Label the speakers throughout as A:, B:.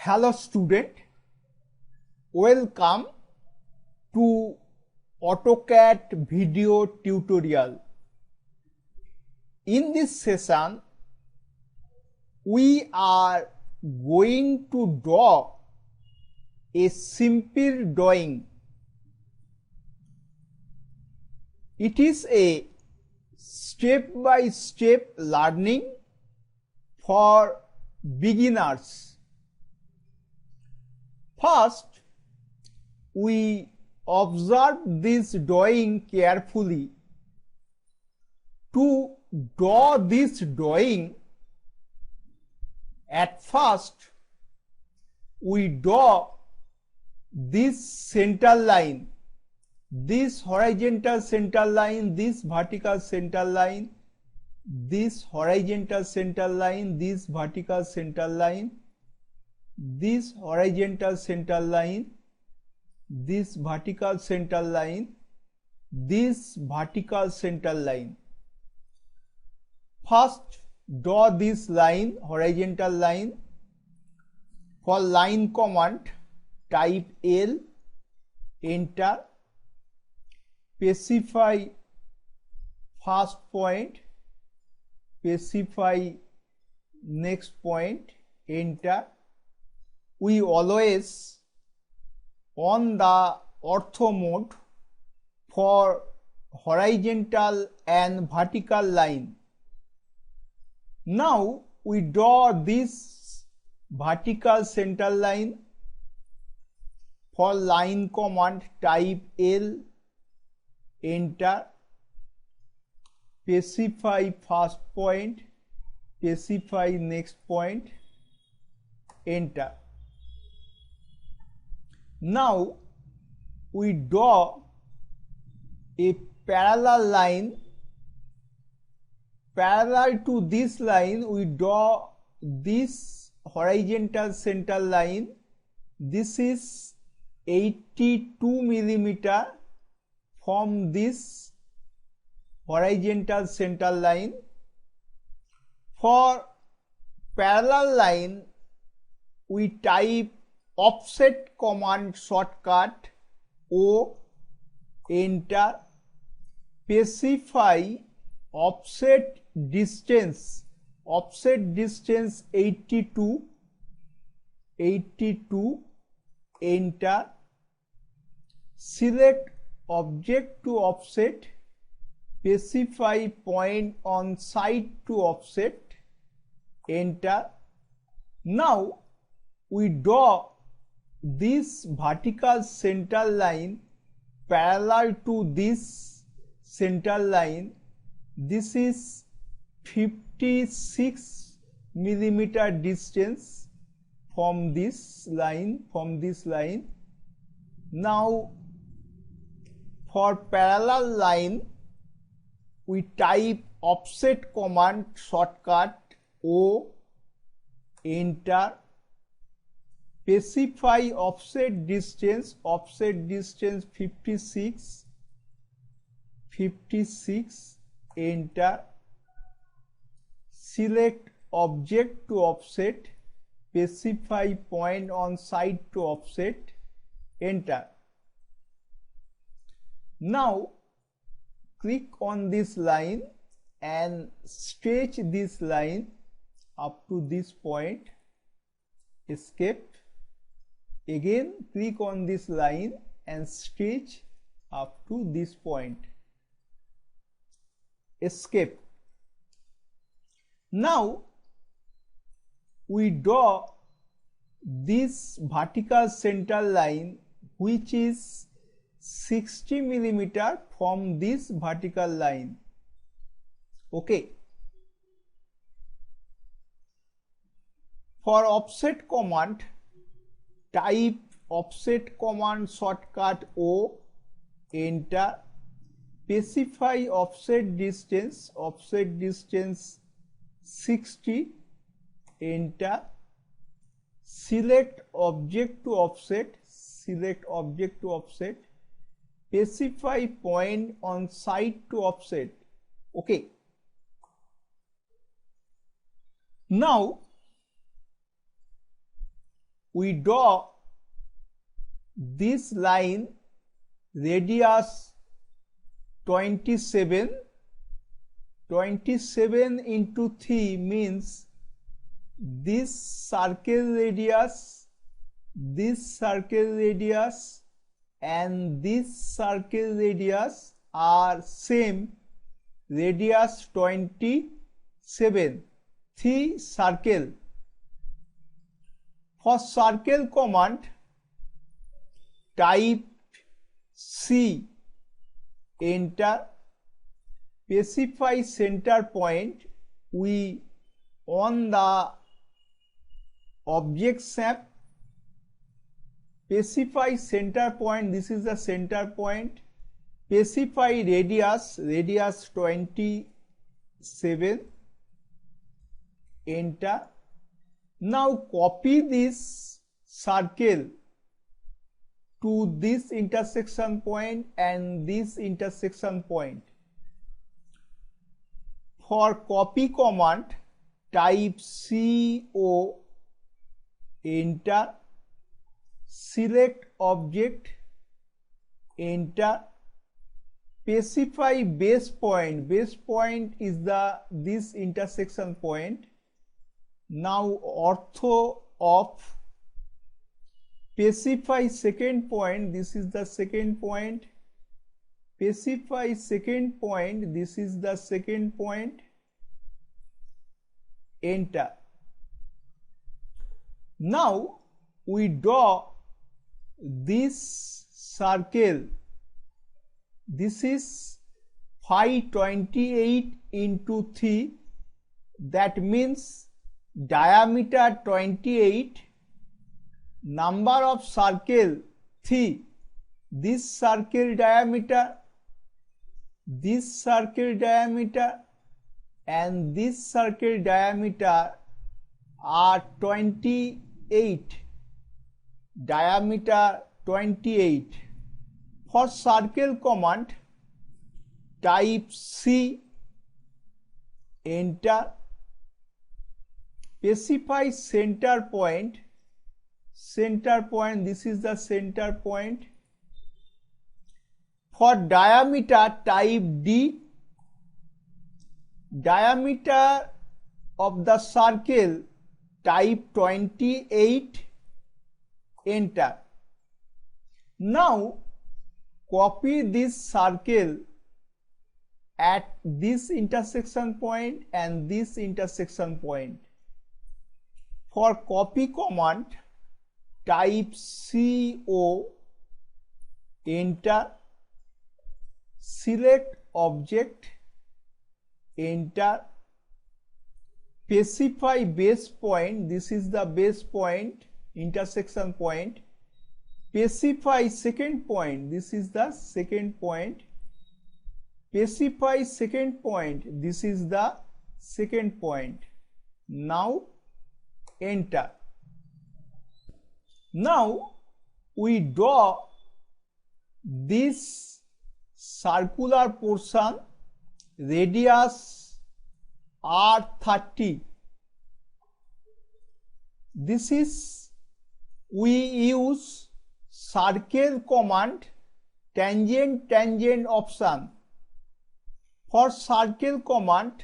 A: Hello student, welcome to AutoCAD video tutorial. In this session, we are going to draw a simple drawing. It is a step-by-step learning for beginners. First, we observe this drawing carefully. To draw this drawing, at first we draw this center line, this horizontal center line, this vertical center line, this horizontal center line, this vertical center line, this horizontal center line, this vertical center line, this vertical center line. First, draw this line, horizontal line. For line command, type L, enter, specify first point, specify next point, enter. We always on the ortho mode for horizontal and vertical line. Now we draw this vertical center line. For line command, type L, enter, specify first point, specify next point, enter. Now we draw a parallel line. Parallel to this line, we draw this horizontal center line. This is 82 millimeter from this horizontal center line. For parallel line, we type offset command shortcut O, enter, specify offset distance 82, enter, select object to offset, specify point on side to offset, enter. Now we draw this vertical center line parallel to this center line. This is 56 millimeter distance from this line, Now for parallel line, we type offset command shortcut O, enter, specify offset distance 56, enter, select object to offset, specify point on side to offset, enter. Now click on this line and stretch this line up to this point, escape. Again click on this line and stretch up to this point, escape. Now we draw this vertical center line which is 60 millimeter from this vertical line. Okay. For offset command, type offset command shortcut O, enter, specify offset distance 60, enter, select object to offset, specify point on side to offset. Okay. Now we draw this line radius 27. 27 into 3 means this circle radius, and this circle radius are same, radius 27, 3 circle. For circle command, type C, enter, specify center point. We on the object shape, specify center point, this is the center point, specify radius 27, enter. Now copy this circle to this intersection point and this intersection point. For copy command, type CO, enter, select object, enter, specify base point. Base point is this intersection point. Now ortho of, specify second point, this is the second point, specify second point, this is the second point, enter. Now we draw this circle. This is 528 into 3, that means diameter 28, number of circle 3, this circle diameter, this circle diameter and this circle diameter are 28, diameter 28. For circle command, type C, enter, specify center point, this is the center point. For diameter, type D, diameter of the circle, type 28, enter. Now copy this circle at this intersection point and this intersection point. For copy command, type CO, enter, select object, enter, specify base point, this is the base point, intersection point, specify second point, this is the second point, specify second point, this is the second point. Now enter. Now we draw this circular portion, radius R30. This is, we use circle command, tangent option. For circle command,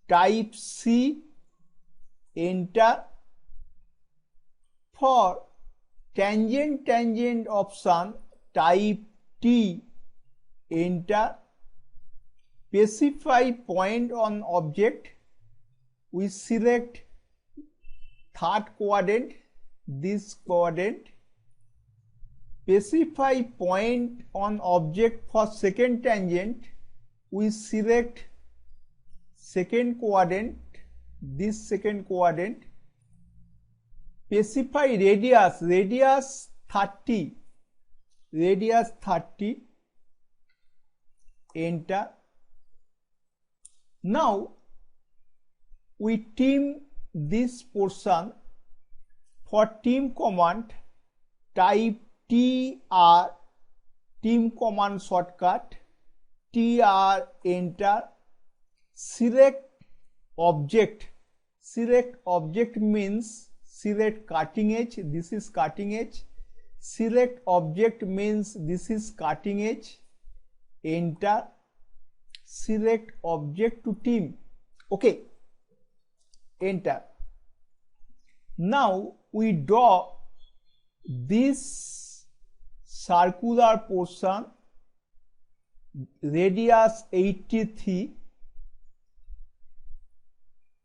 A: type C, enter. For tangent option, type T, enter. Specify point on object. We select third quadrant, this quadrant. Specify point on object for second tangent. We select second quadrant, this second quadrant. Specify radius 30, enter. Now we trim this portion. For trim command, type TR, trim command shortcut, TR, enter. Select object means select cutting edge, this is cutting edge. Select object means this is cutting edge. Enter. Select object to team. Okay, enter. Now we draw this circular portion, radius 83.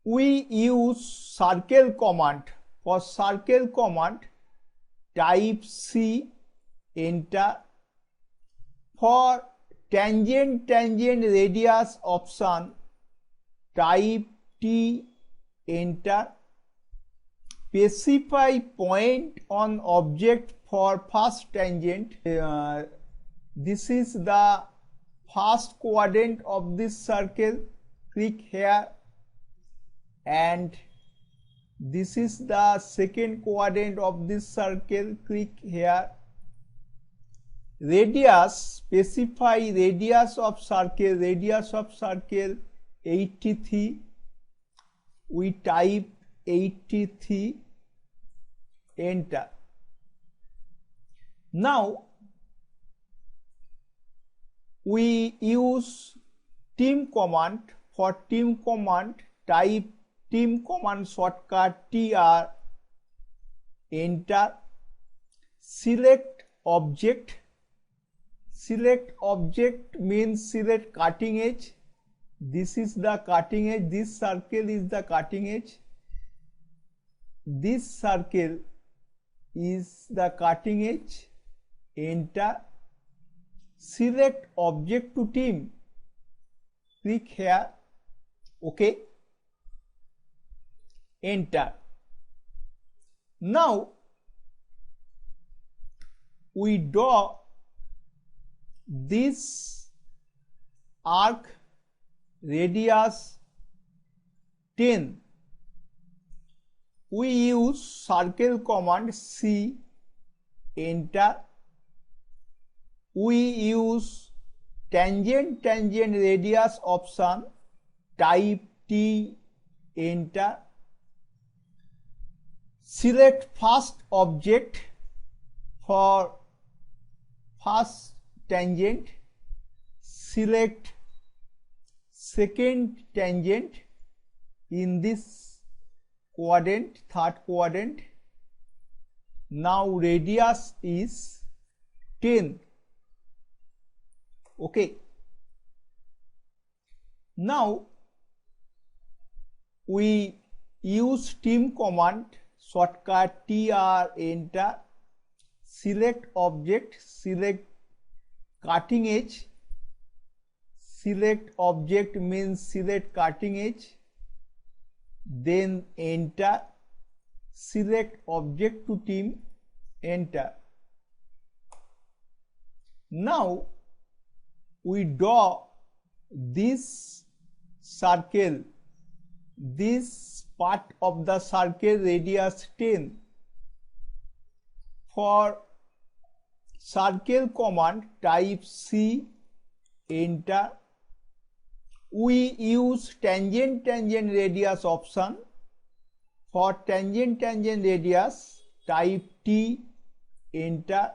A: We use circle command. For circle command, type C, enter. For tangent radius option, type T, enter. Specify point on object for first tangent. This is the first quadrant of this circle. Click here, and this is the second quadrant of this circle. Click here. Radius, specify radius of circle 83. We type 83, enter. Now we use team command. For team command, type team command shortcut TR, enter. Select object. Select object means select cutting edge. This is the cutting edge. This circle is the cutting edge. This circle is the cutting edge. Enter. Select object to team. Click here. Okay. Enter. Now we draw this arc, radius 10. We use circle command C, enter. We use tangent radius option, type T, enter. Select first object. For first tangent, select second tangent in this quadrant, third quadrant. Now radius is 10. Okay. Now we use team command, shortcut TR, enter. Select object, select cutting edge. Select object means select cutting edge. Then enter. Select object to team, enter. Now we draw this circle, this part of the circle, radius 10. For circle command, type C, enter. We use tangent radius option. For tangent radius, type T, enter.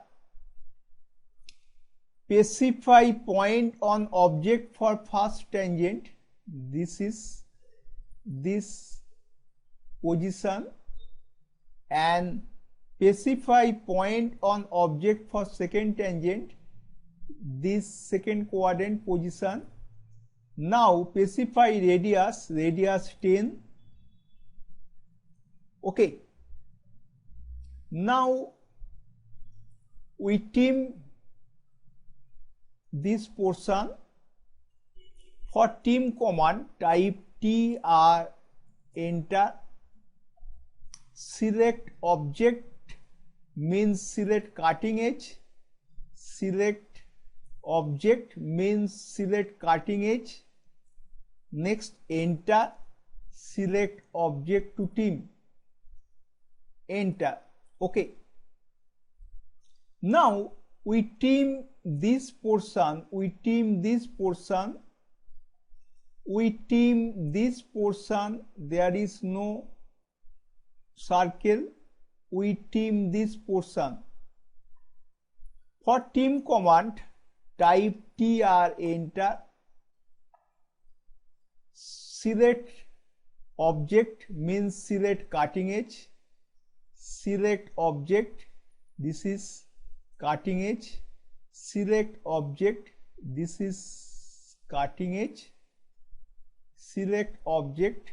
A: Specify point on object for first tangent. This is this position, and specify point on object for second tangent, this second quadrant position. Now specify radius 10. Okay. Now we team this portion. For team command, type TR, enter. Select object means select cutting edge. Select object means select cutting edge. Next, enter. Select object to team, enter. Okay. Now we team this portion, we team this portion, we team this portion. There is no circle, we trim this portion. For trim command, type tr, enter. Select object means select cutting edge. Select object, this is cutting edge. Select object, this is cutting edge. Select object,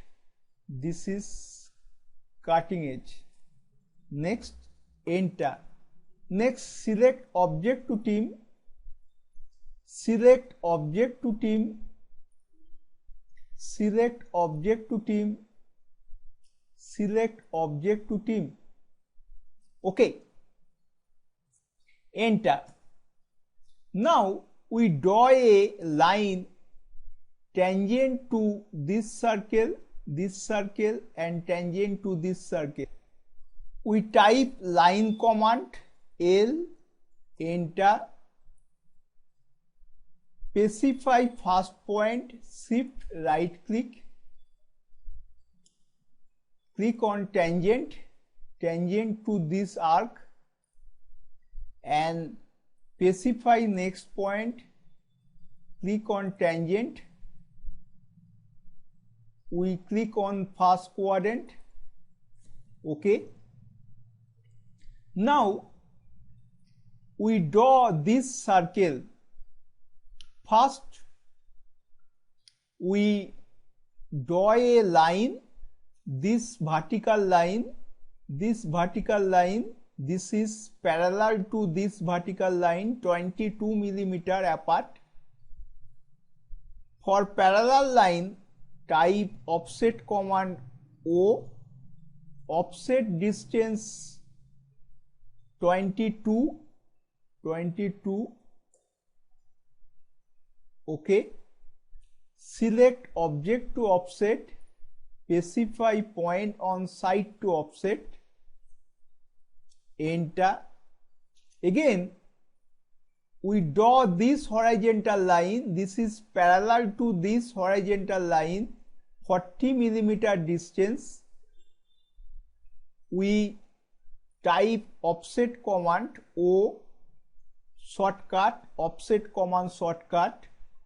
A: this is cutting edge. Next, enter. Next, select object to trim. Select object to trim. Select object to trim. Select object to trim. Okay. Enter. Now we draw a line tangent to this circle, and tangent to this circle. We type line command L, enter. Specify first point, shift right click. Click on tangent to this arc, and specify next point. Click on tangent. We click on first quadrant. Okay. Now we draw this circle. First, we draw a line, this vertical line, this is parallel to this vertical line, 22 millimeter apart. For parallel line, type offset command O, offset distance 22. Okay. Select object to offset, specify point on site to offset, enter. Again, we draw this horizontal line, this is parallel to this horizontal line, 40 millimeter distance. We type offset command O, shortcut, offset command shortcut,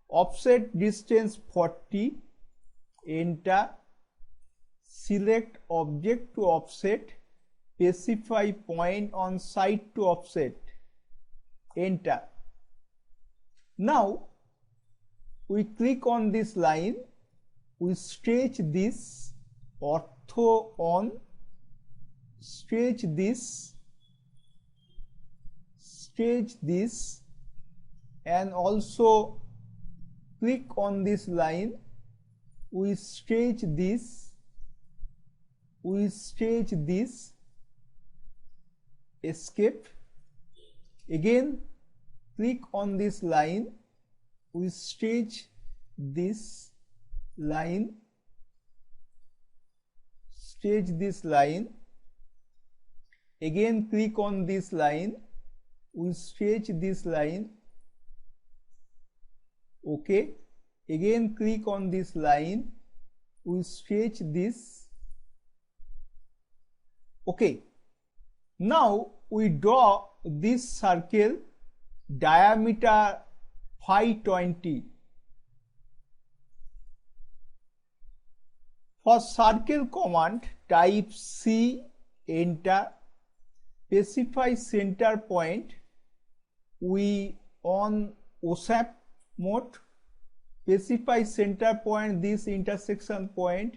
A: offset distance 40, enter. Select object to offset, specify point on site to offset, enter. Now we click on this line, we stretch this, ortho on, stretch this, and also click on this line, we stretch this, escape. Again click on this line, we stretch this line, again click on this line, we stretch this line. Okay, again click on this line, we stretch this. Okay, now we draw this circle, diameter phi 20. For circle command, type C, enter. Specify center point. We on OSAP mode, specify center point, this intersection point.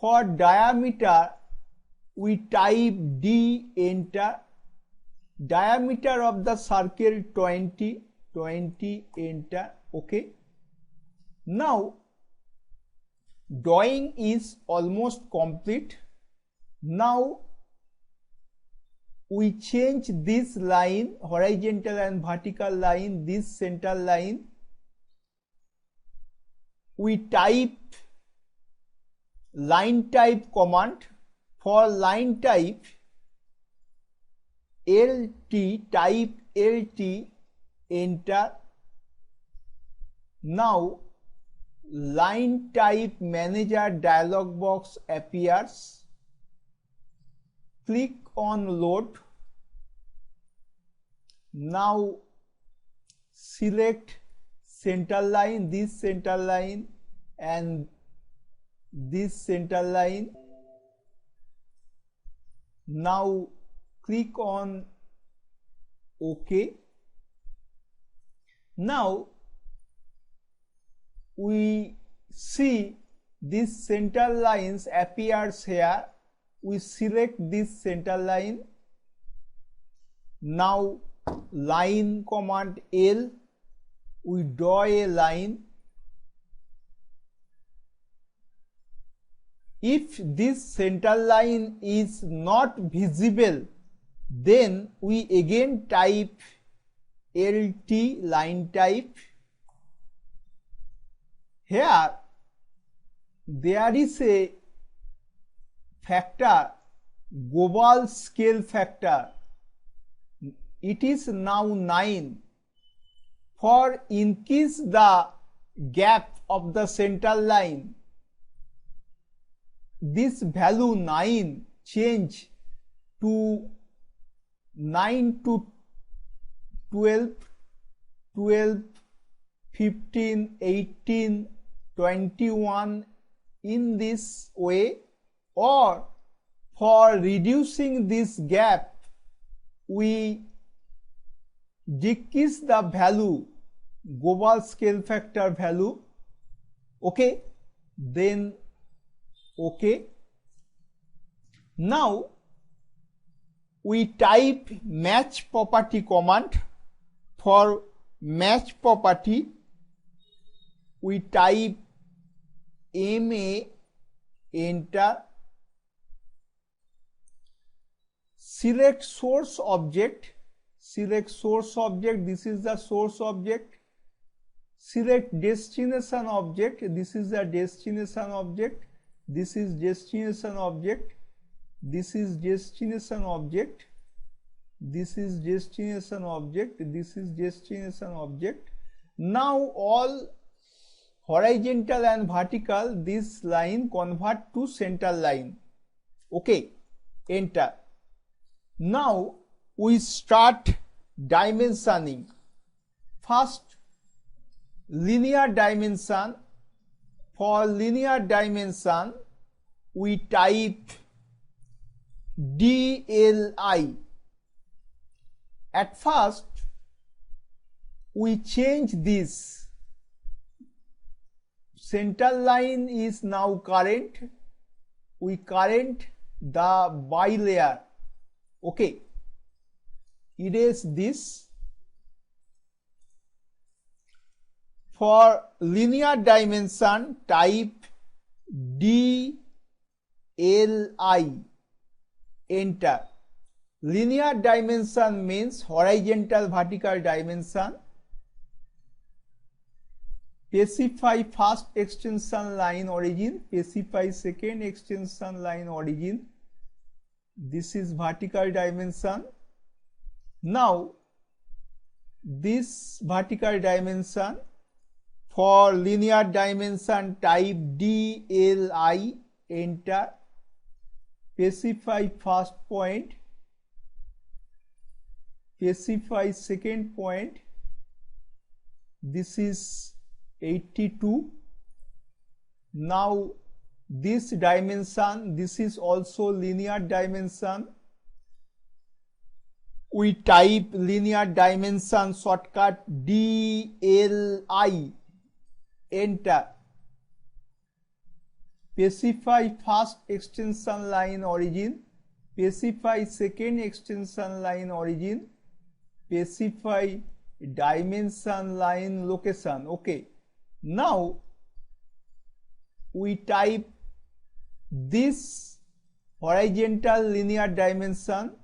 A: For diameter, we type D, enter. Diameter of the circle 20, enter. Okay. Now drawing is almost complete. Now we change this line, horizontal and vertical line, this center line. We type line type command. For line type, LT, type LT, enter. Now line type manager dialog box appears. click on load. Now select center line, this center line and this center line. Now click on OK. Now we see this center lines appears here. We select this center line. Now line command L, we draw a line. If this center line is not visible, then we again type LT, line type. Here there is a factor, global scale factor. It is now 9. For increase the gap of the center line, this value 9 change to 9 to 12, 12, 15, 18, 21 in this way, or for reducing this gap we decrease the value, global scale factor value. Okay, then OK. Now we type match property command. For match property we type MA, enter. Select source object. Select source object, this is the source object. Select destination object, this is the destination object. This is destination object. This is destination object. This is destination object. This is destination object. Now all horizontal and vertical, this line convert to center line. Okay, enter. Now we start dimensioning. First, linear dimension. For linear dimension we type DLI. At first we change this. Center line is now current. We current the bilayer. Okay, erase this. For linear dimension type DLI, enter. Linear dimension means horizontal vertical dimension. Specify first extension line origin, specify second extension line origin. This is vertical dimension. Now this vertical dimension, for linear dimension type DLI, enter. Specify first point, specify second point. This is 82. Now this dimension, this is also linear dimension. We type linear dimension shortcut DLI, enter. Specify first extension line origin, specify second extension line origin, specify dimension line location. Okay, now we type this horizontal linear dimension.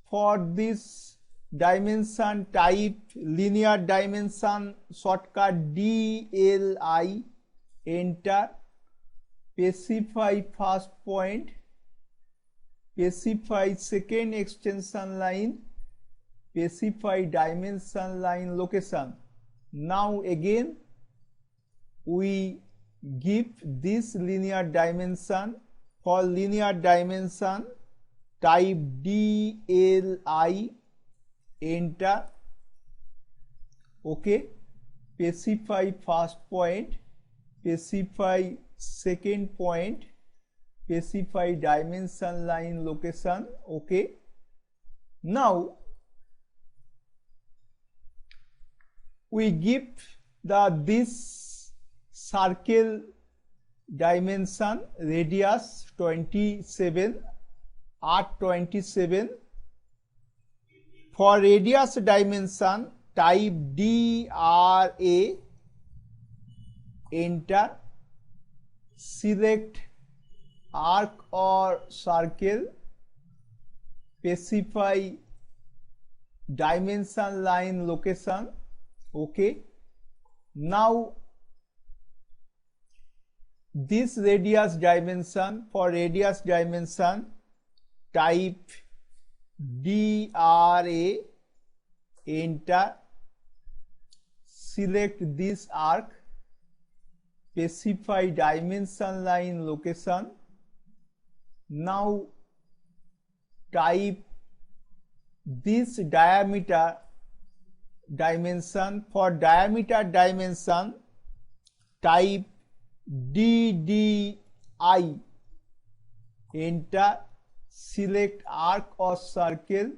A: For this dimension type linear dimension shortcut DLI, enter. Specify first point, specify second extension line, specify dimension line location. Now again we give this linear dimension. For linear dimension type DLI, enter. Okay, specify first point, specify second point, specify dimension, line, location. Okay, now we give this circle dimension, radius 27, arc 27. For radius dimension, type DRA, enter. Select arc or circle, specify dimension, line, location. Okay, now this radius dimension, for radius dimension type DRA, enter. Select this arc, specify dimension, line, location. Now type this diameter dimension, for diameter dimension type DDI, enter. Select arc or circle,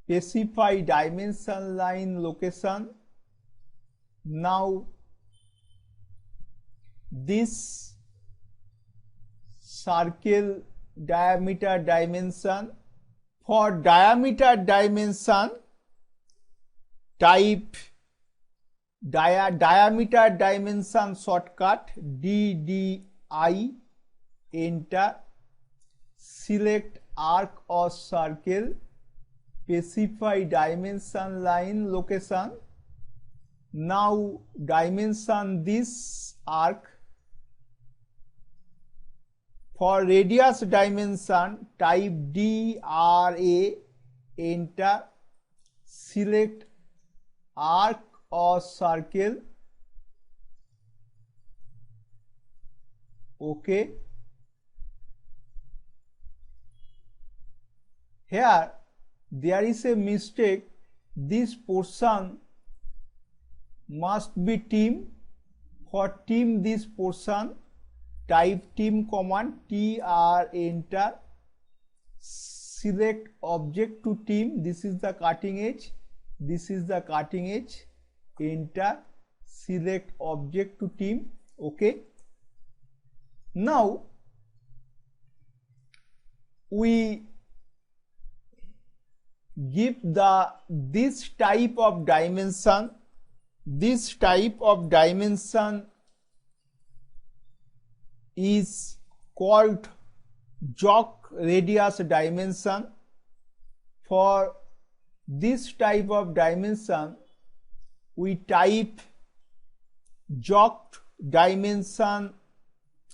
A: specify dimension, line, location. Now this circle diameter dimension, for diameter dimension type diameter dimension shortcut DDI, enter. Select arc or circle, specify dimension, line, location. Now dimension this arc. For radius dimension type DRA, enter. Select arc or circle. Okay, here there is a mistake. This portion must be team. For team this portion, type team command TR, enter. Select object to team. This is the cutting edge, this is the cutting edge, enter. Select object to team. Okay, now we give this type of dimension. This type of dimension is called jock radius dimension. For this type of dimension we type jock dimension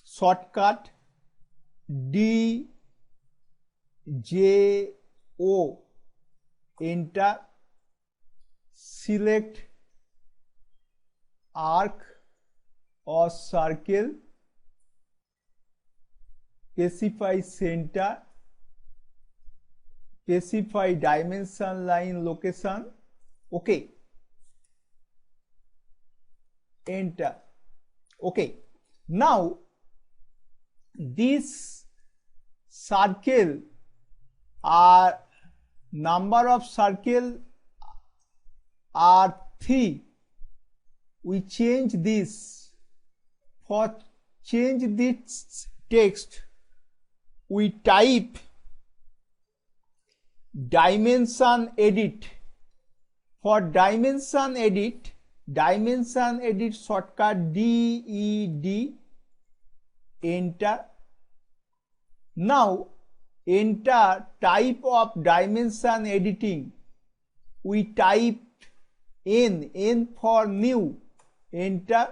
A: shortcut DJO, enter. Select arc or circle, specify center, specify dimension, line, location. Okay, enter. Okay, now this circle are number of circle are 3. We change this. For change this text we type dimension edit. For dimension edit shortcut DED, enter. Now enter type of dimension editing. We type N for new, enter.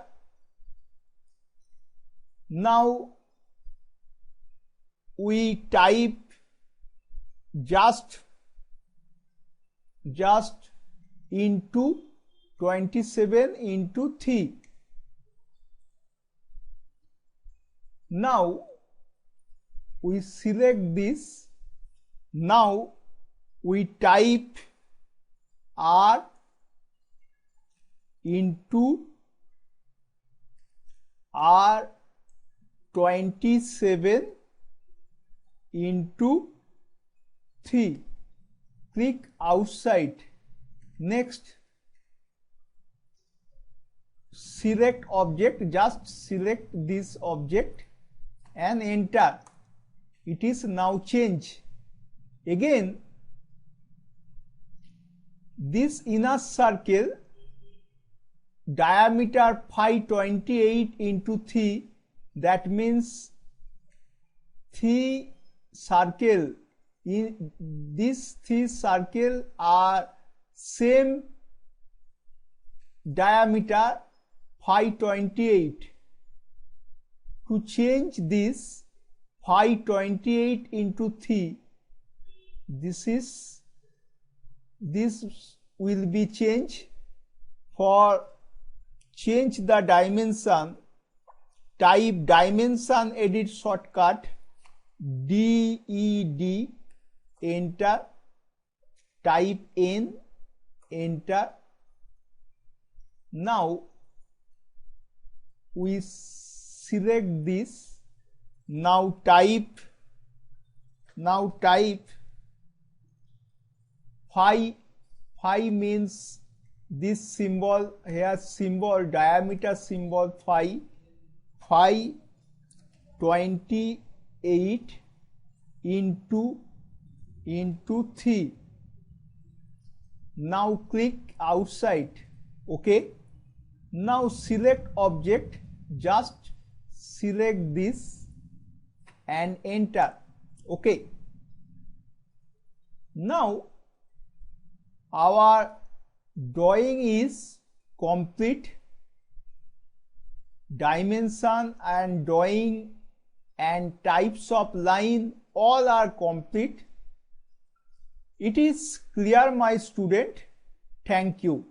A: Now we type just into 27 into 3. we select this. Now we type R into R27 into 3. Click outside. Next, select object, just select this object and enter. It is now changed. Again, this inner circle diameter phi 28 into 3, that means 3 circle, in these 3 circle are same diameter phi 28. To change this phi 28 into 3, this will be changed. For change the dimension, type dimension edit shortcut DED, enter, type N, enter. Now we select this. Now type phi. Phi means this symbol here, symbol diameter symbol phi 28 into 3. Now click outside. Okay. Now select object, just select this and enter. Okay. Now our drawing is complete. Dimension and drawing and types of line all are complete. It is clear, my student. Thank you.